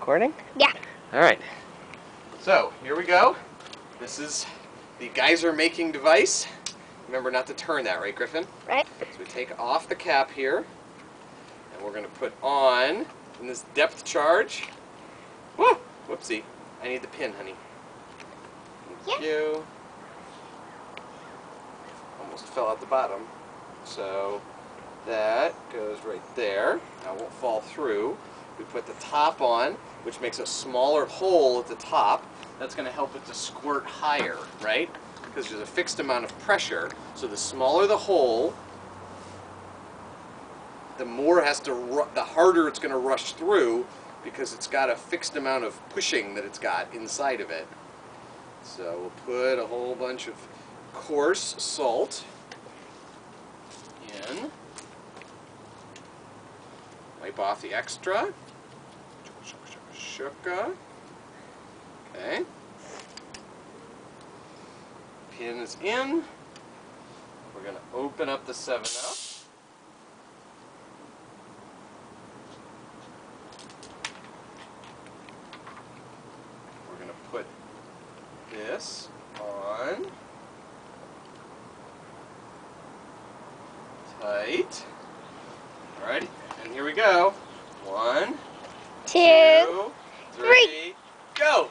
recording? Yeah. Alright. So, here we go. This is the geyser making device. Remember not to turn that, right, Griffin? Right. So we take off the cap here, and we're going to put on, in this depth charge. Woo! Whoopsie. I need the pin, honey. Thank you. Almost fell out the bottom. So that goes right there. Now it won't fall through. We put the top on, which makes a smaller hole at the top. That's going to help it to squirt higher, right? Because there's a fixed amount of pressure. So the smaller the hole, the more it has to, the harder it's going to rush through, because it's got a fixed amount of pushing that it's got inside of it. So we'll put a whole bunch of coarse salt in. Wipe off the extra. Shuka. Okay. Pin is in. We're going to open up the 7-Up. We're going to put this on. Tight. Alright, and here we go. 1, 2, 3, go!